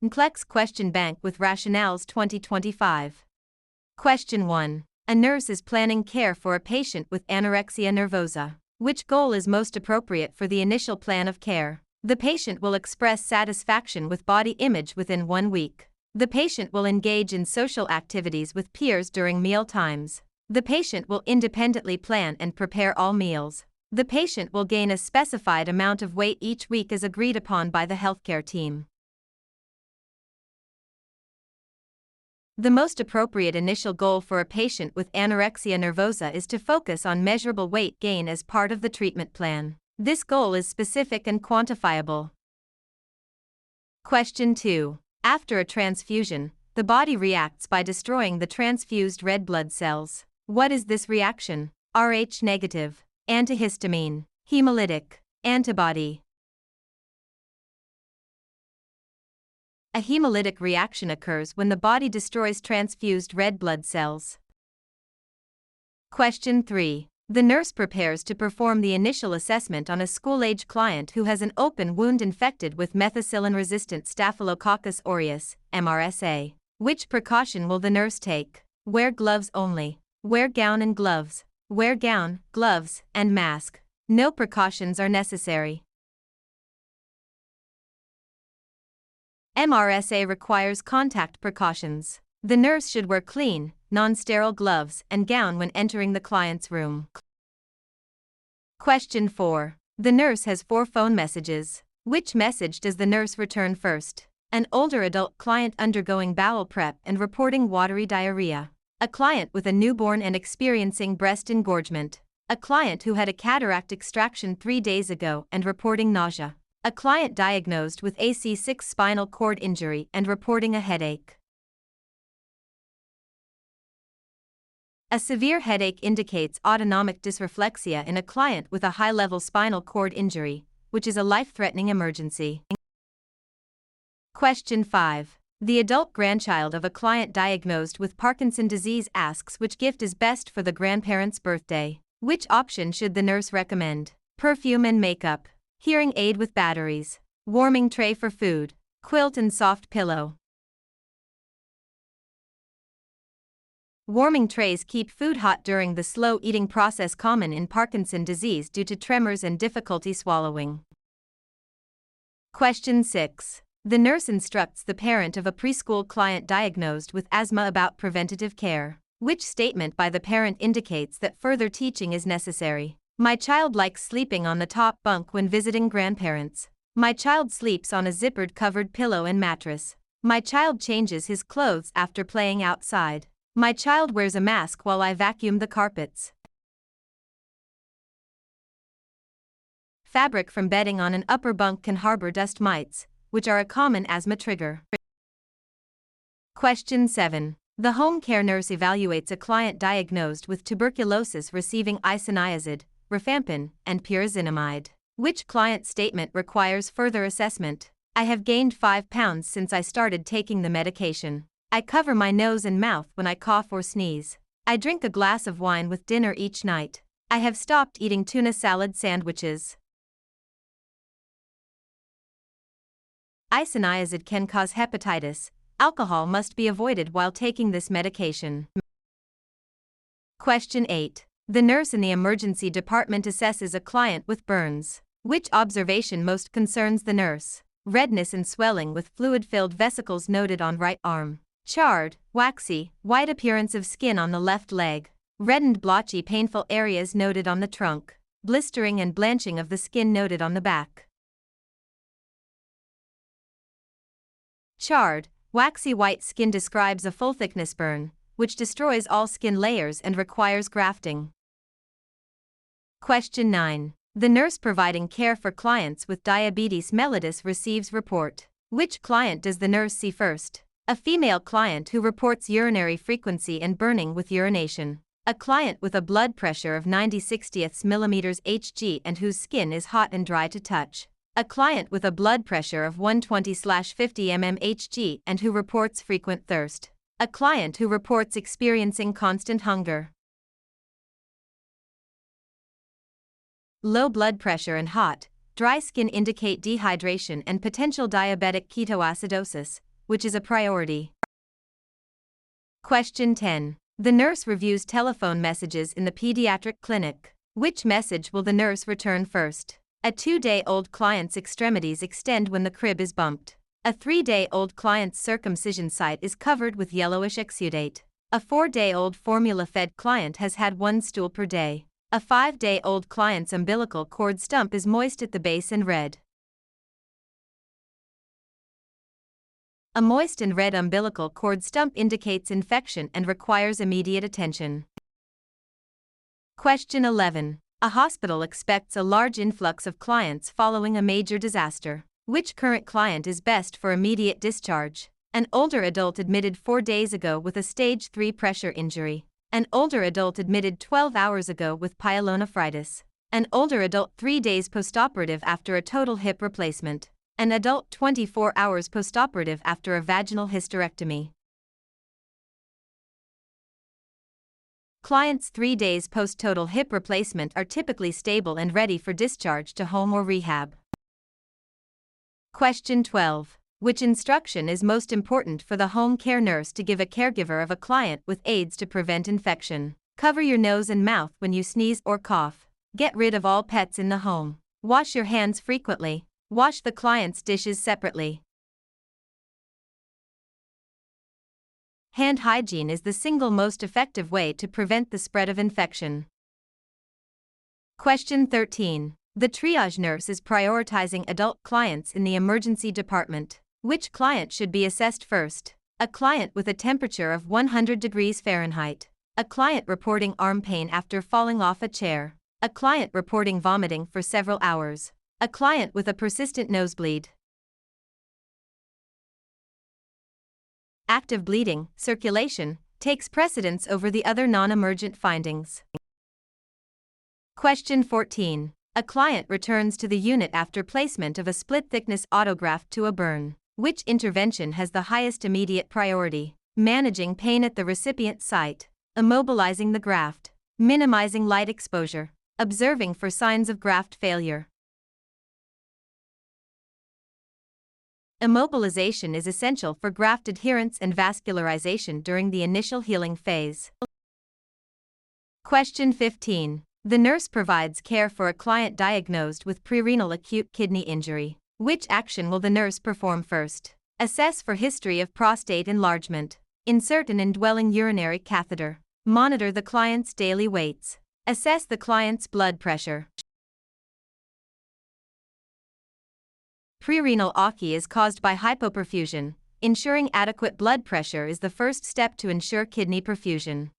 NCLEX Question Bank with Rationales 2025. Question 1. A nurse is planning care for a patient with anorexia nervosa. Which goal is most appropriate for the initial plan of care? The patient will express satisfaction with body image within 1 week. The patient will engage in social activities with peers during meal times. The patient will independently plan and prepare all meals. The patient will gain a specified amount of weight each week as agreed upon by the healthcare team. The most appropriate initial goal for a patient with anorexia nervosa is to focus on measurable weight gain as part of the treatment plan. This goal is specific and quantifiable. Question 2. After a transfusion, the body reacts by destroying the transfused red blood cells. What is this reaction? Rh negative, antihistamine, hemolytic, antibody. A hemolytic reaction occurs when the body destroys transfused red blood cells. Question 3. The nurse prepares to perform the initial assessment on a school-age client who has an open wound infected with methicillin-resistant Staphylococcus aureus, MRSA. Which precaution will the nurse take? Wear gloves only. Wear gown and gloves. Wear gown, gloves, and mask. No precautions are necessary. MRSA requires contact precautions. The nurse should wear clean, non-sterile gloves and gown when entering the client's room. Question 4. The nurse has 4 phone messages. Which message does the nurse return first? An older adult client undergoing bowel prep and reporting watery diarrhea. A client with a newborn and experiencing breast engorgement. A client who had a cataract extraction 3 days ago and reporting nausea. A client diagnosed with AC6 spinal cord injury and reporting a headache. A severe headache indicates autonomic dysreflexia in a client with a high-level spinal cord injury, which is a life-threatening emergency. Question 5. The adult grandchild of a client diagnosed with Parkinson's disease asks which gift is best for the grandparent's birthday. Which option should the nurse recommend? Perfume and makeup. Hearing aid with batteries. Warming tray for food. Quilt and soft pillow. Warming trays keep food hot during the slow eating process common in Parkinson's disease due to tremors and difficulty swallowing. Question 6. The nurse instructs the parent of a preschool client diagnosed with asthma about preventative care. Which statement by the parent indicates that further teaching is necessary? My child likes sleeping on the top bunk when visiting grandparents. My child sleeps on a zippered covered pillow and mattress. My child changes his clothes after playing outside. My child wears a mask while I vacuum the carpets. Fabric from bedding on an upper bunk can harbor dust mites, which are a common asthma trigger. Question 7. The home care nurse evaluates a client diagnosed with tuberculosis receiving isoniazid, rifampin, and pyrazinamide. Which client statement requires further assessment? I have gained 5 pounds since I started taking the medication. I cover my nose and mouth when I cough or sneeze. I drink a glass of wine with dinner each night. I have stopped eating tuna salad sandwiches. Isoniazid can cause hepatitis. Alcohol must be avoided while taking this medication. Question 8. The nurse in the emergency department assesses a client with burns. Which observation most concerns the nurse? Redness and swelling with fluid-filled vesicles noted on right arm. Charred, waxy, white appearance of skin on the left leg. Reddened blotchy painful areas noted on the trunk. Blistering and blanching of the skin noted on the back. Charred, waxy white skin describes a full-thickness burn, which destroys all skin layers and requires grafting. Question 9. The nurse providing care for clients with diabetes mellitus receives report. Which client does the nurse see first? A female client who reports urinary frequency and burning with urination. A client with a blood pressure of 90/60 mm Hg and whose skin is hot and dry to touch. A client with a blood pressure of 120/50 mmHg and who reports frequent thirst. A client who reports experiencing constant hunger. Low blood pressure and hot, dry skin indicate dehydration and potential diabetic ketoacidosis, which is a priority. Question 10. The nurse reviews telephone messages in the pediatric clinic. Which message will the nurse return first? A 2-day-old client's extremities extend when the crib is bumped. A 3-day-old client's circumcision site is covered with yellowish exudate. A 4-day-old formula-fed client has had 1 stool per day. A 5-day-old client's umbilical cord stump is moist at the base and red. A moist and red umbilical cord stump indicates infection and requires immediate attention. Question 11. A hospital expects a large influx of clients following a major disaster. Which current client is best for immediate discharge? An older adult admitted 4 days ago with a stage 3 pressure injury. An older adult admitted 12 hours ago with pyelonephritis. An older adult 3 days postoperative after a total hip replacement. An adult 24 hours postoperative after a vaginal hysterectomy. Clients 3 days post-total hip replacement are typically stable and ready for discharge to home or rehab. Question 12. Which instruction is most important for the home care nurse to give a caregiver of a client with AIDS to prevent infection? Cover your nose and mouth when you sneeze or cough. Get rid of all pets in the home. Wash your hands frequently. Wash the client's dishes separately. Hand hygiene is the single most effective way to prevent the spread of infection. Question 13. The triage nurse is prioritizing adult clients in the emergency department. Which client should be assessed first? A client with a temperature of 100 degrees Fahrenheit. A client reporting arm pain after falling off a chair. A client reporting vomiting for several hours. A client with a persistent nosebleed. Active bleeding, circulation, takes precedence over the other non-emergent findings. Question 14. A client returns to the unit after placement of a split-thickness autograft to a burn. Which intervention has the highest immediate priority? Managing pain at the recipient site. Immobilizing the graft. Minimizing light exposure. Observing for signs of graft failure. Immobilization is essential for graft adherence and vascularization during the initial healing phase. Question 15. The nurse provides care for a client diagnosed with prerenal acute kidney injury. Which action will the nurse perform first? Assess for history of prostate enlargement. Insert an indwelling urinary catheter. Monitor the client's daily weights. Assess the client's blood pressure. Prerenal OCI is caused by hypoperfusion. Ensuring adequate blood pressure is the first step to ensure kidney perfusion.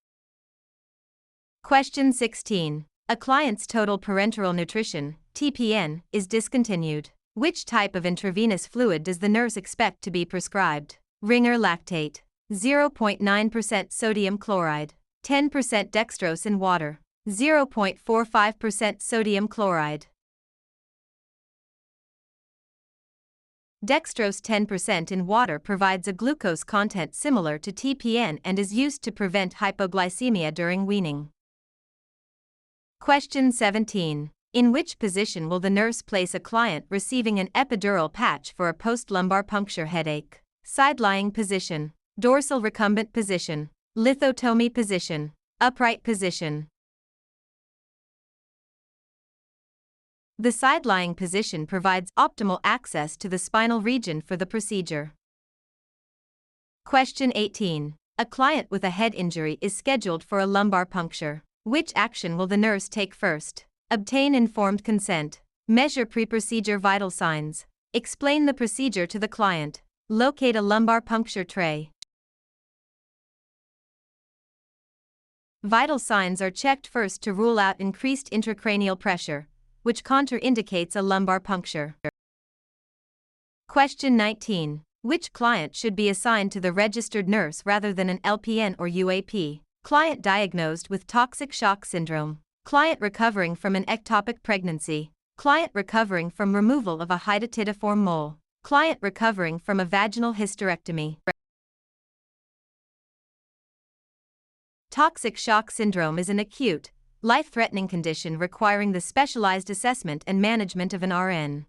Question 16. A client's total parenteral nutrition, TPN, is discontinued. Which type of intravenous fluid does the nurse expect to be prescribed? Ringer lactate. 0.9% sodium chloride. 10% dextrose in water. 0.45% sodium chloride. Dextrose 10% in water provides a glucose content similar to TPN and is used to prevent hypoglycemia during weaning. Question 17. In which position will the nurse place a client receiving an epidural patch for a post-lumbar puncture headache? Side-lying position, dorsal recumbent position, lithotomy position, upright position. The side-lying position provides optimal access to the spinal region for the procedure. Question 18. A client with a head injury is scheduled for a lumbar puncture. Which action will the nurse take first? Obtain informed consent. Measure pre-procedure vital signs. Explain the procedure to the client. Locate a lumbar puncture tray. Vital signs are checked first to rule out increased intracranial pressure, which contraindicates a lumbar puncture. Question 19. Which client should be assigned to the registered nurse rather than an LPN or UAP? Client diagnosed with toxic shock syndrome. Client recovering from an ectopic pregnancy. Client recovering from removal of a hydatidiform mole. Client recovering from a vaginal hysterectomy. Toxic shock syndrome is an acute, life-threatening condition requiring the specialized assessment and management of an RN.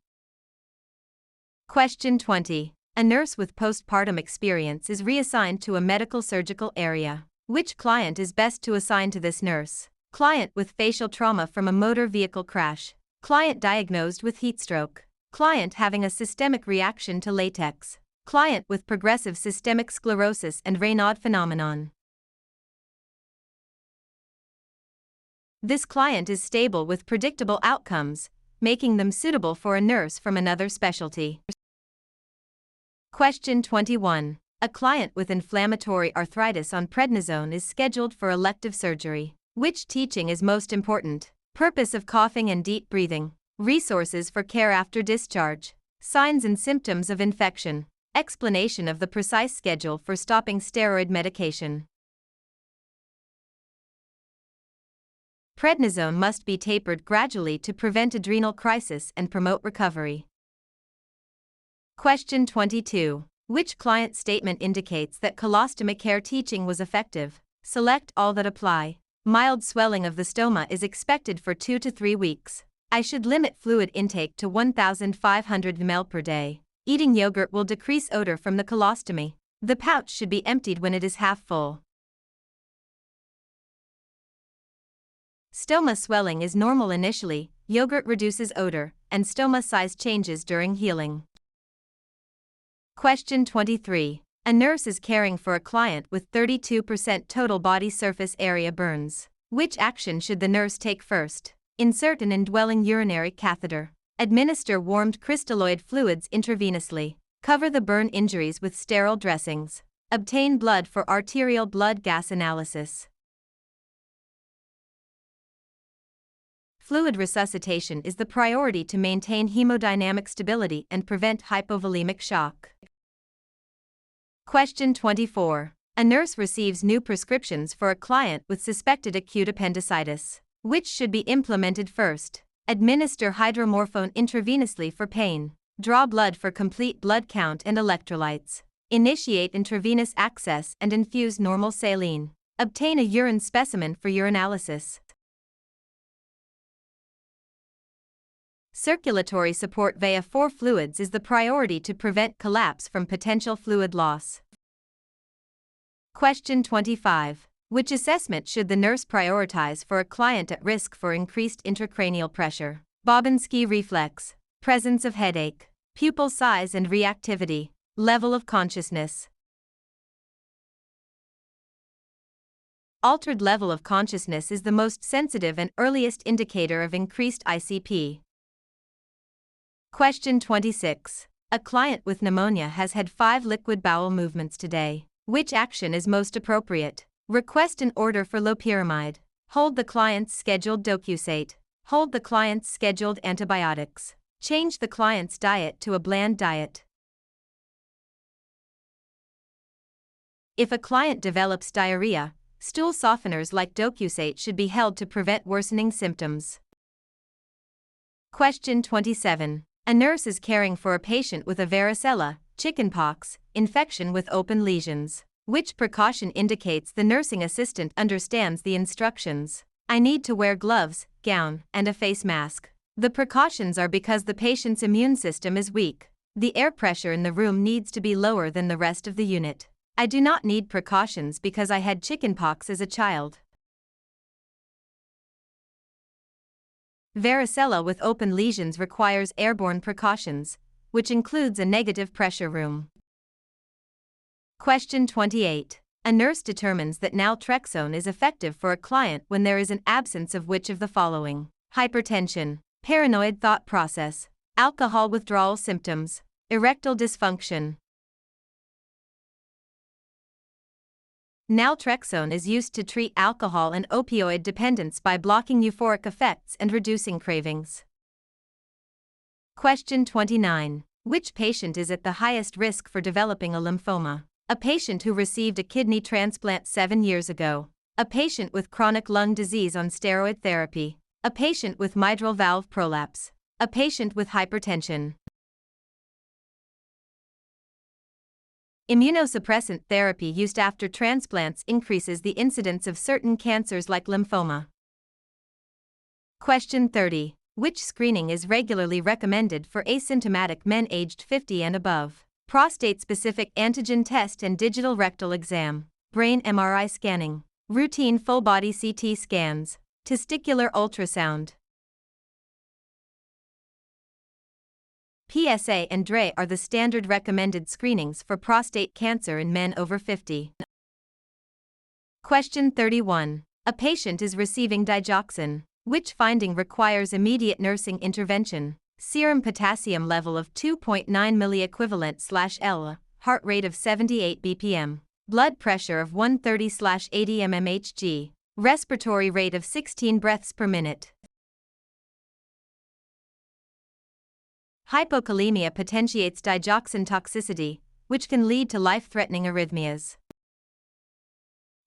Question 20. A nurse with postpartum experience is reassigned to a medical surgical area. Which client is best to assign to this nurse? Client with facial trauma from a motor vehicle crash. Client diagnosed with heatstroke. Client having a systemic reaction to latex. Client with progressive systemic sclerosis and Raynaud phenomenon. This client is stable with predictable outcomes, making them suitable for a nurse from another specialty. Question 21. A client with inflammatory arthritis on prednisone is scheduled for elective surgery. Which teaching is most important? Purpose of coughing and deep breathing. Resources for care after discharge. Signs and symptoms of infection. Explanation of the precise schedule for stopping steroid medication. Prednisone must be tapered gradually to prevent adrenal crisis and promote recovery. Question 22. Which client statement indicates that colostomy care teaching was effective? Select all that apply. Mild swelling of the stoma is expected for 2 to 3 weeks. I should limit fluid intake to 1,500 ml per day. Eating yogurt will decrease odor from the colostomy. The pouch should be emptied when it is half full. Stoma swelling is normal initially, yogurt reduces odor, and stoma size changes during healing. Question 23. A nurse is caring for a client with 32% total body surface area burns. Which action should the nurse take first? Insert an indwelling urinary catheter. Administer warmed crystalloid fluids intravenously. Cover the burn injuries with sterile dressings. Obtain blood for arterial blood gas analysis. Fluid resuscitation is the priority to maintain hemodynamic stability and prevent hypovolemic shock. Question 24. A nurse receives new prescriptions for a client with suspected acute appendicitis. Which should be implemented first? Administer hydromorphone intravenously for pain. Draw blood for complete blood count and electrolytes. Initiate intravenous access and infuse normal saline. Obtain a urine specimen for urinalysis. Circulatory support via 4 fluids is the priority to prevent collapse from potential fluid loss. Question 25. Which assessment should the nurse prioritize for a client at risk for increased intracranial pressure? Babinski reflex, presence of headache, pupil size and reactivity, level of consciousness. Altered level of consciousness is the most sensitive and earliest indicator of increased ICP. Question 26. A client with pneumonia has had 5 liquid bowel movements today. Which action is most appropriate? Request an order for loperamide. Hold the client's scheduled docusate. Hold the client's scheduled antibiotics. Change the client's diet to a bland diet. If a client develops diarrhea, stool softeners like docusate should be held to prevent worsening symptoms. Question 27. A nurse is caring for a patient with a varicella, chickenpox, infection with open lesions. Which precaution indicates the nursing assistant understands the instructions? I need to wear gloves, gown, and a face mask. The precautions are because the patient's immune system is weak. The air pressure in the room needs to be lower than the rest of the unit. I do not need precautions because I had chickenpox as a child. Varicella with open lesions requires airborne precautions, which includes a negative pressure room. Question 28. A nurse determines that naltrexone is effective for a client when there is an absence of which of the following? Hypertension, paranoid thought process, alcohol withdrawal symptoms, erectile dysfunction. Naltrexone is used to treat alcohol and opioid dependence by blocking euphoric effects and reducing cravings. Question 29. Which patient is at the highest risk for developing a lymphoma? A patient who received a kidney transplant 7 years ago. A patient with chronic lung disease on steroid therapy. A patient with mitral valve prolapse. A patient with hypertension. Immunosuppressant therapy used after transplants increases the incidence of certain cancers like lymphoma. Question 30. Which screening is regularly recommended for asymptomatic men aged 50 and above? prostate-specific antigen test and digital rectal exam, brain MRI scanning, routine full-body CT scans, testicular ultrasound. PSA and DRE are the standard recommended screenings for prostate cancer in men over 50. Question 31. A patient is receiving digoxin. Which finding requires immediate nursing intervention? Serum potassium level of 2.9 milliequivalent/L, heart rate of 78 bpm, blood pressure of 130/80 mmHg, respiratory rate of 16 breaths per minute. Hypokalemia potentiates digoxin toxicity, which can lead to life-threatening arrhythmias.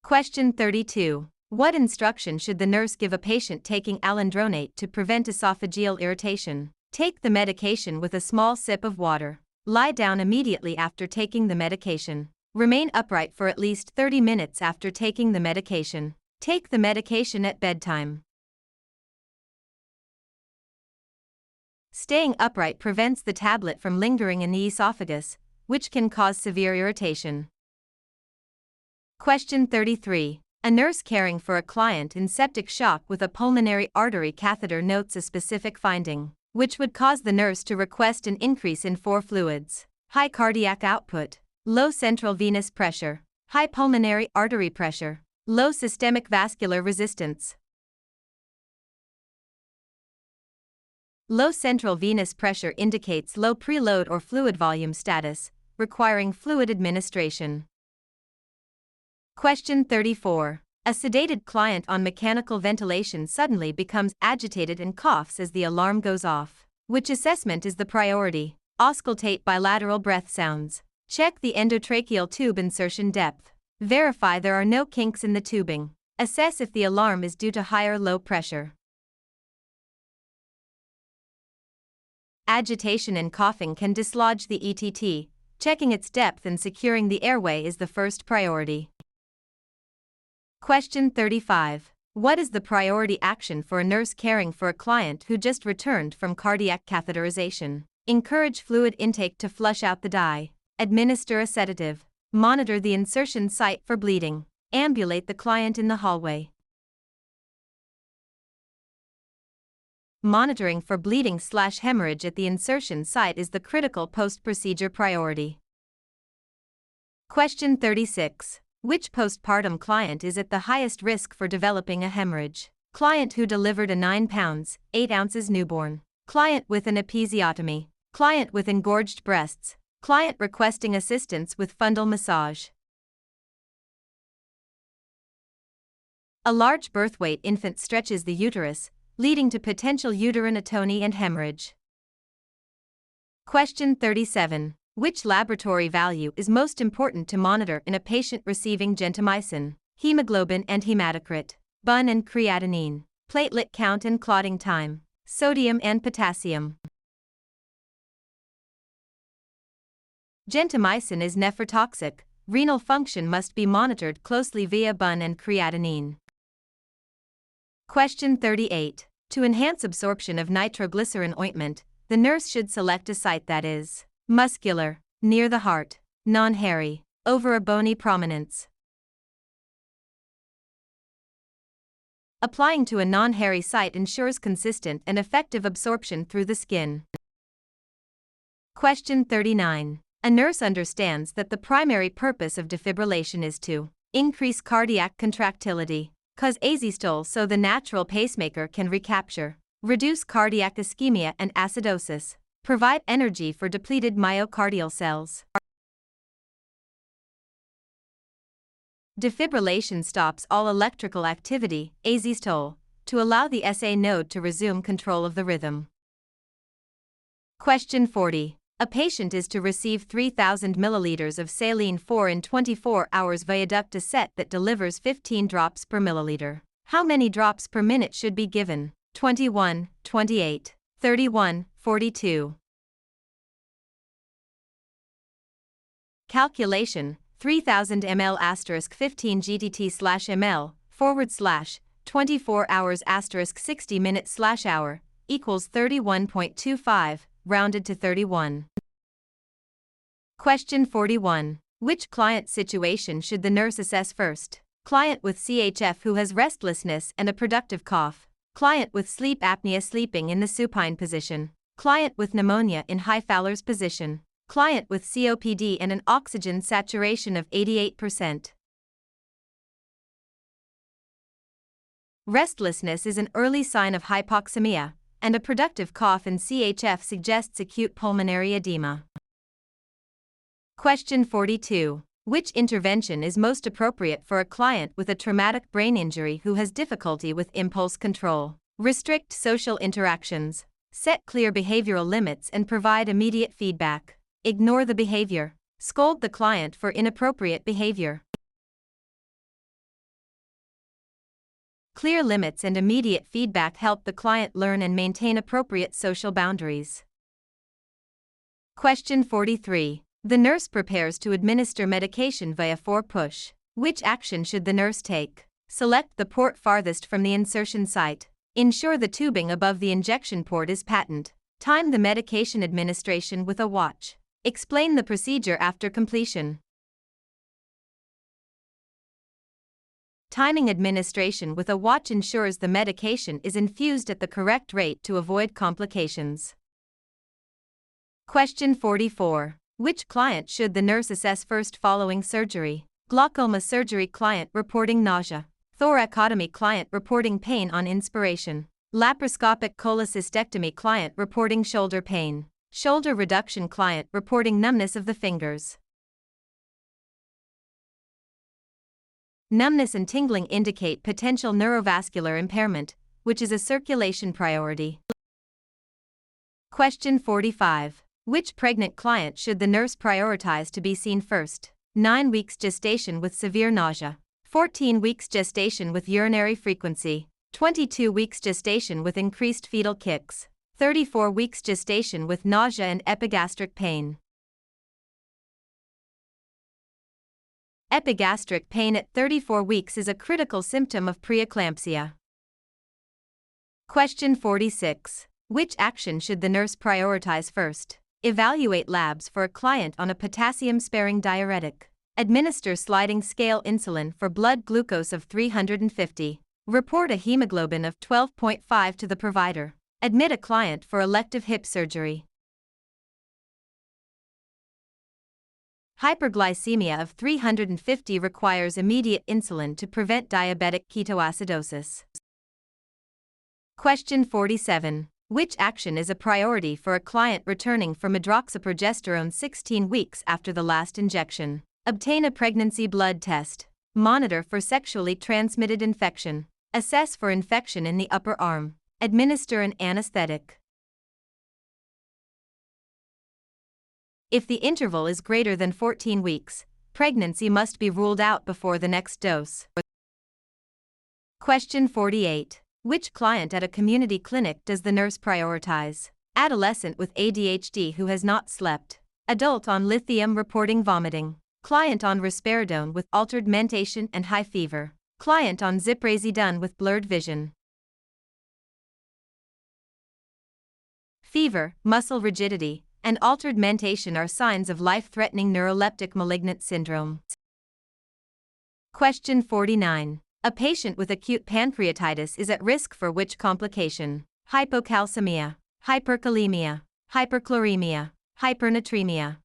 Question 32. What instruction should the nurse give a patient taking alendronate to prevent esophageal irritation? Take the medication with a small sip of water. Lie down immediately after taking the medication. Remain upright for at least 30 minutes after taking the medication. Take the medication at bedtime. Staying upright prevents the tablet from lingering in the esophagus, which can cause severe irritation. Question 33. A nurse caring for a client in septic shock with a pulmonary artery catheter notes a specific finding, which would cause the nurse to request an increase in 4 fluids: high cardiac output, low central venous pressure, high pulmonary artery pressure, low systemic vascular resistance. Low central venous pressure indicates low preload or fluid volume status, requiring fluid administration. Question 34. A sedated client on mechanical ventilation suddenly becomes agitated and coughs as the alarm goes off. Which assessment is the priority? Auscultate bilateral breath sounds. Check the endotracheal tube insertion depth. Verify there are no kinks in the tubing. Assess if the alarm is due to high or low pressure. Agitation and coughing can dislodge the ETT. Checking its depth and securing the airway is the first priority. Question 35. What is the priority action for a nurse caring for a client who just returned from cardiac catheterization? Encourage fluid intake to flush out the dye. Administer a sedative. Monitor the insertion site for bleeding. Ambulate the client in the hallway. Monitoring for bleeding/hemorrhage at the insertion site is the critical post-procedure priority. Question 36. Which postpartum client is at the highest risk for developing a hemorrhage? Client who delivered a 9 pounds, 8 ounces newborn. Client with an episiotomy. Client with engorged breasts. Client requesting assistance with fundal massage. A large birth weight infant stretches the uterus, leading to potential uterine atony and hemorrhage. Question 37. Which laboratory value is most important to monitor in a patient receiving gentamicin? Hemoglobin and hematocrit, BUN and creatinine, platelet count and clotting time, sodium and potassium. Gentamicin is nephrotoxic. Renal function must be monitored closely via BUN and creatinine. Question 38. To enhance absorption of nitroglycerin ointment, the nurse should select a site that is muscular, near the heart, non-hairy, over a bony prominence. Applying to a non-hairy site ensures consistent and effective absorption through the skin. Question 39. A nurse understands that the primary purpose of defibrillation is to increase cardiac contractility, cause asystole so the natural pacemaker can recapture, reduce cardiac ischemia and acidosis, provide energy for depleted myocardial cells. Defibrillation stops all electrical activity, asystole, to allow the SA node to resume control of the rhythm. Question 40. A patient is to receive 3,000 milliliters of saline 4 in 24 hours via ductus set that delivers 15 drops per milliliter. How many drops per minute should be given? 21, 28, 31, 42. Calculation: 3000 ml * 15 GDT/ml / 24 hours * 60 minutes/hour equals 31.25, rounded to 31. Question 41. Which client situation should the nurse assess first? Client with CHF who has restlessness and a productive cough. Client with sleep apnea sleeping in the supine position. Client with pneumonia in high Fowler's position. Client with COPD and an oxygen saturation of 88%. Restlessness is an early sign of hypoxemia, and a productive cough in CHF suggests acute pulmonary edema. Question 42. Which intervention is most appropriate for a client with a traumatic brain injury who has difficulty with impulse control? Restrict social interactions. Set clear behavioral limits and provide immediate feedback. Ignore the behavior. Scold the client for inappropriate behavior. Clear limits and immediate feedback help the client learn and maintain appropriate social boundaries. Question 43. The nurse prepares to administer medication via 4-push. Which action should the nurse take? Select the port farthest from the insertion site. Ensure the tubing above the injection port is patent. Time the medication administration with a watch. Explain the procedure after completion. Timing administration with a watch ensures the medication is infused at the correct rate to avoid complications. Question 44. Which client should the nurse assess first following surgery? Glaucoma surgery client reporting nausea. Thoracotomy client reporting pain on inspiration. Laparoscopic cholecystectomy client reporting shoulder pain. Shoulder reduction client reporting numbness of the fingers. Numbness and tingling indicate potential neurovascular impairment, which is a circulation priority. Question 45. Which pregnant client should the nurse prioritize to be seen first? 9 weeks gestation with severe nausea. 14 weeks gestation with urinary frequency. 22 weeks gestation with increased fetal kicks. 34 weeks gestation with nausea and epigastric pain. Epigastric pain at 34 weeks is a critical symptom of preeclampsia. Question 46. Which action should the nurse prioritize first? Evaluate labs for a client on a potassium-sparing diuretic. Administer sliding scale insulin for blood glucose of 350. Report a hemoglobin of 12.5 to the provider. Admit a client for elective hip surgery. Hyperglycemia of 350 requires immediate insulin to prevent diabetic ketoacidosis. Question 47. Which action is a priority for a client returning for medroxyprogesterone 16 weeks after the last injection? Obtain a pregnancy blood test. Monitor for sexually transmitted infection. Assess for infection in the upper arm. Administer an anesthetic. If the interval is greater than 14 weeks, pregnancy must be ruled out before the next dose. Question 48. Which client at a community clinic does the nurse prioritize? Adolescent with ADHD who has not slept. Adult on lithium reporting vomiting. Client on risperidone with altered mentation and high fever. Client on ziprasidone with blurred vision. Fever, muscle rigidity, and altered mentation are signs of life-threatening neuroleptic malignant syndrome. Question 49. A patient with acute pancreatitis is at risk for which complication? Hypocalcemia, hyperkalemia, hyperchloremia, hypernatremia.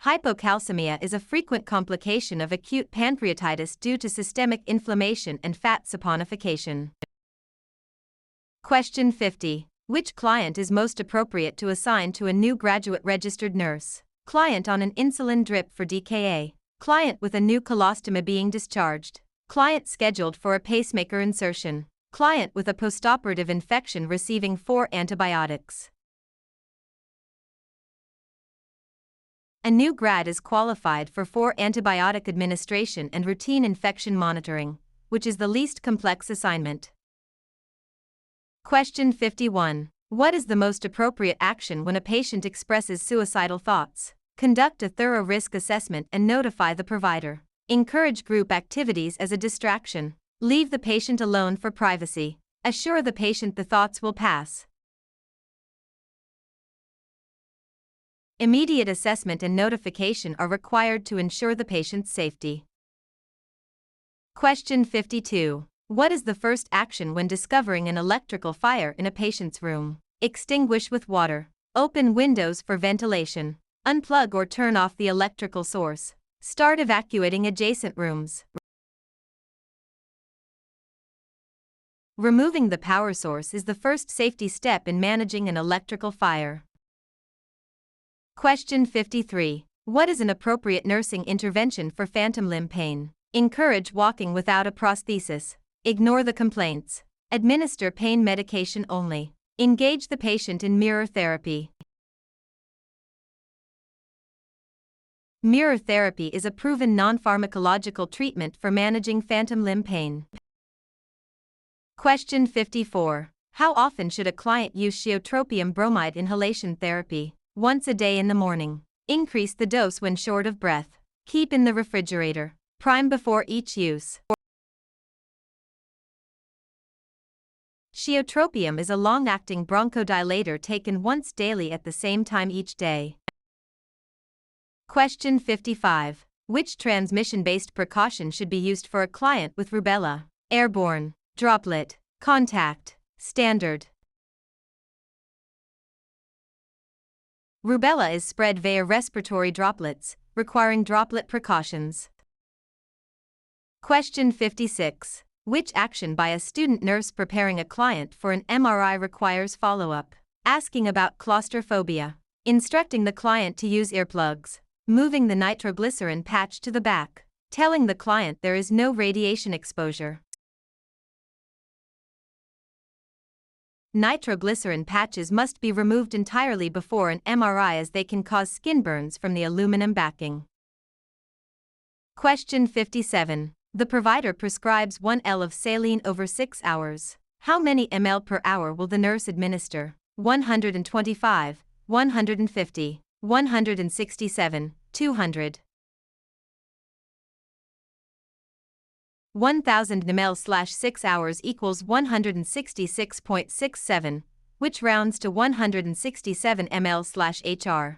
Hypocalcemia is a frequent complication of acute pancreatitis due to systemic inflammation and fat saponification. Question 50. Which client is most appropriate to assign to a new graduate registered nurse? Client on an insulin drip for DKA. Client with a new colostomy being discharged. Client scheduled for a pacemaker insertion. Client with a postoperative infection receiving 4 antibiotics. A new grad is qualified for 4 antibiotic administration and routine infection monitoring, which is the least complex assignment. Question 51. What is the most appropriate action when a patient expresses suicidal thoughts? Conduct a thorough risk assessment and notify the provider. Encourage group activities as a distraction. Leave the patient alone for privacy. Assure the patient the thoughts will pass. Immediate assessment and notification are required to ensure the patient's safety. Question 52. What is the first action when discovering an electrical fire in a patient's room? Extinguish with water. Open windows for ventilation. Unplug or turn off the electrical source. Start evacuating adjacent rooms. Removing the power source is the first safety step in managing an electrical fire. Question 53. What is an appropriate nursing intervention for phantom limb pain? Encourage walking without a prosthesis. Ignore the complaints. Administer pain medication only. Engage the patient in mirror therapy. Mirror therapy is a proven non-pharmacological treatment for managing phantom limb pain. Question 54. How often should a client use tiotropium bromide inhalation therapy? Once a day in the morning. Increase the dose when short of breath. Keep in the refrigerator. Prime before each use. Tiotropium is a long-acting bronchodilator taken once daily at the same time each day. Question 55. Which transmission-based precaution should be used for a client with rubella? Airborne, droplet, contact, standard. Rubella is spread via respiratory droplets, requiring droplet precautions. Question 56. Which action by a student nurse preparing a client for an MRI requires follow-up? Asking about claustrophobia. Instructing the client to use earplugs. Moving the nitroglycerin patch to the back. Telling the client there is no radiation exposure. Nitroglycerin patches must be removed entirely before an MRI as they can cause skin burns from the aluminum backing. Question 57. The provider prescribes 1 L of saline over 6 hours. How many ml per hour will the nurse administer? 125, 150, 167, 200. 1000 ml/6 hours equals 166.67, which rounds to 167 ml/hr.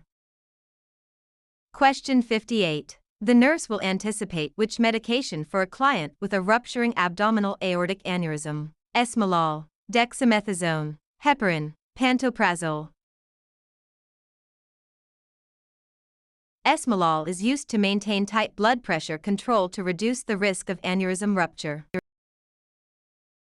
Question 58. The nurse will anticipate which medication for a client with a rupturing abdominal aortic aneurysm: esmolol, dexamethasone, heparin, pantoprazole. Esmolol is used to maintain tight blood pressure control to reduce the risk of aneurysm rupture.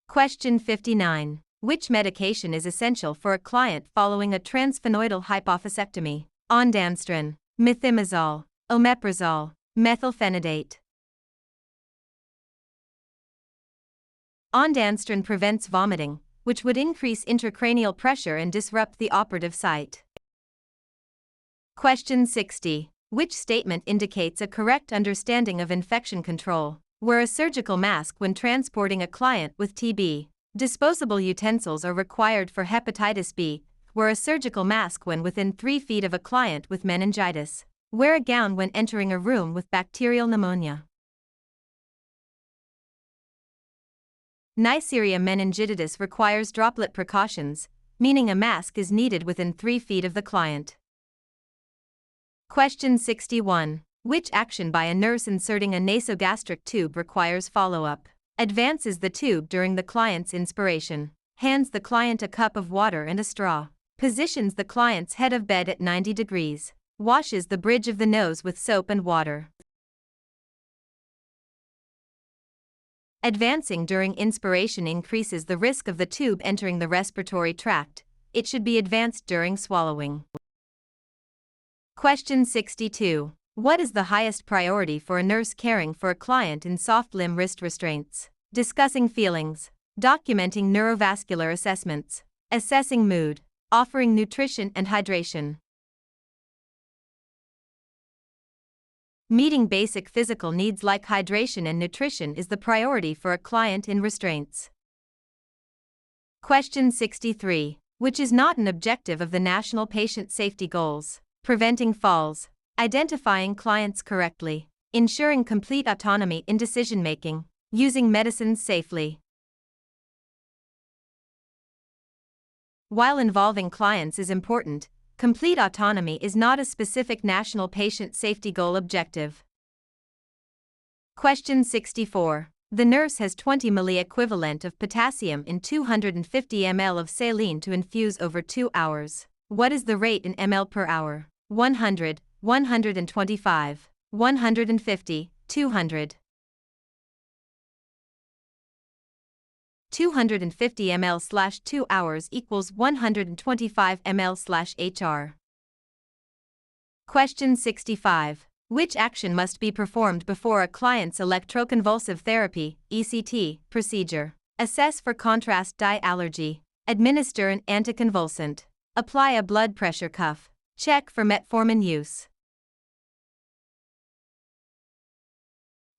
Question 59. Which medication is essential for a client following a transsphenoidal hypophysectomy? Ondansetron, methimazole, omeprazole, methylphenidate. Ondansetron prevents vomiting, which would increase intracranial pressure and disrupt the operative site. Question 60. Which statement indicates a correct understanding of infection control? Wear a surgical mask when transporting a client with TB. Disposable utensils are required for hepatitis B. Wear a surgical mask when within 3 feet of a client with meningitis. Wear a gown when entering a room with bacterial pneumonia. Neisseria meningitidis requires droplet precautions, meaning a mask is needed within 3 feet of the client. Question 61. Which action by a nurse inserting a nasogastric tube requires follow-up? Advances the tube during the client's inspiration. Hands the client a cup of water and a straw. Positions the client's head of bed at 90 degrees. Washes the bridge of the nose with soap and water. Advancing during inspiration increases the risk of the tube entering the respiratory tract. It should be advanced during swallowing. Question 62. What is the highest priority for a nurse caring for a client in soft limb wrist restraints? Discussing feelings. Documenting neurovascular assessments. Assessing mood. Offering nutrition and hydration. Meeting basic physical needs like hydration and nutrition is the priority for a client in restraints. Question 63. Which is not an objective of the National Patient Safety Goals? Preventing falls. Identifying clients correctly. Ensuring complete autonomy in decision-making. Using medicines safely. While involving clients is important, Complete autonomy is not a specific national patient safety goal objective. Question 64. The nurse has 20 ml equivalent of potassium in 250 ml of saline to infuse over 2 hours. What is the rate in ml per hour? 100, 125, 150, 200. 250 ml/2 hours equals 125 ml/hr. Question 65. Which action must be performed before a client's electroconvulsive therapy (ECT) procedure? Assess for contrast dye allergy. Administer an anticonvulsant. Apply a blood pressure cuff. Check for metformin use.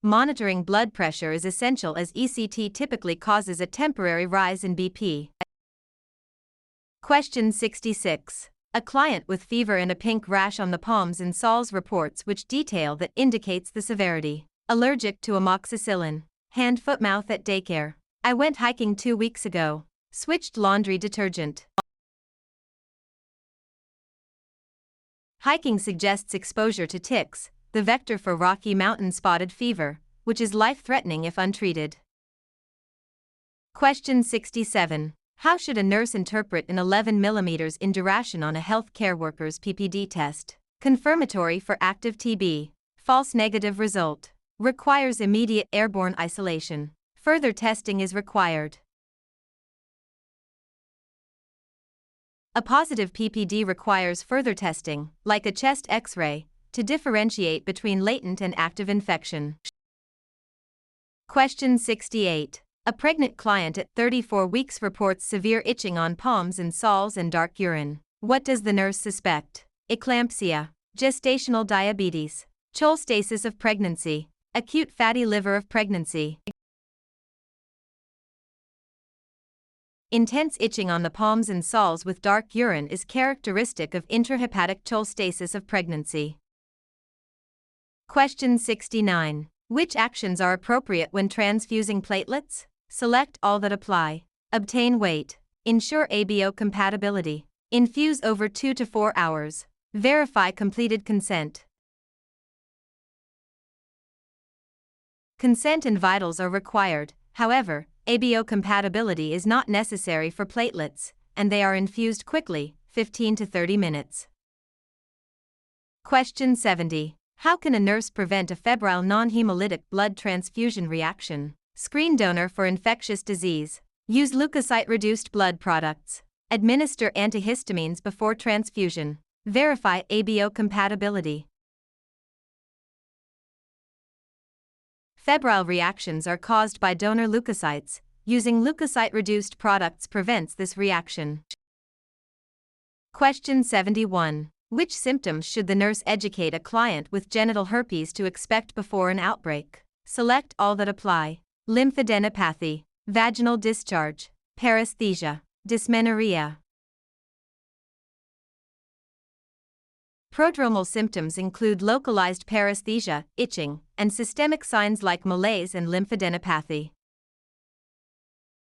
Monitoring blood pressure is essential as ECT typically causes a temporary rise in BP. Question 66. A client with fever and a pink rash on the palms and soles reports which detail that indicates the severity. Allergic to amoxicillin. Hand, foot, mouth at daycare. I went hiking 2 weeks ago. Switched laundry detergent. Hiking suggests exposure to ticks, the vector for Rocky Mountain spotted fever, which is life-threatening if untreated. Question 67. How should a nurse interpret an 11 mm induration on a healthcare worker's PPD test? Confirmatory for active TB. False negative result. Requires immediate airborne isolation. Further testing is required. A positive PPD requires further testing, like a chest X-ray, to differentiate between latent and active infection. Question 68. A pregnant client at 34 weeks reports severe itching on palms and soles and dark urine. What does the nurse suspect? Eclampsia, gestational diabetes, cholestasis of pregnancy, acute fatty liver of pregnancy. Intense itching on the palms and soles with dark urine is characteristic of intrahepatic cholestasis of pregnancy. Question 69. Which actions are appropriate when transfusing platelets? Select all that apply. Obtain weight. Ensure ABO compatibility. Infuse over 2 to 4 hours. Verify completed consent. Consent and vitals are required, however, ABO compatibility is not necessary for platelets, and they are infused quickly, 15 to 30 minutes. Question 70. How can a nurse prevent a febrile non-hemolytic blood transfusion reaction? Screen donor for infectious disease. Use leukocyte-reduced blood products. Administer antihistamines before transfusion. Verify ABO compatibility. Febrile reactions are caused by donor leukocytes. Using leukocyte-reduced products prevents this reaction. Question 71. Which symptoms should the nurse educate a client with genital herpes to expect before an outbreak? Select all that apply. Lymphadenopathy, vaginal discharge, paresthesia, dysmenorrhea. Prodromal symptoms include localized paresthesia, itching, and systemic signs like malaise and lymphadenopathy.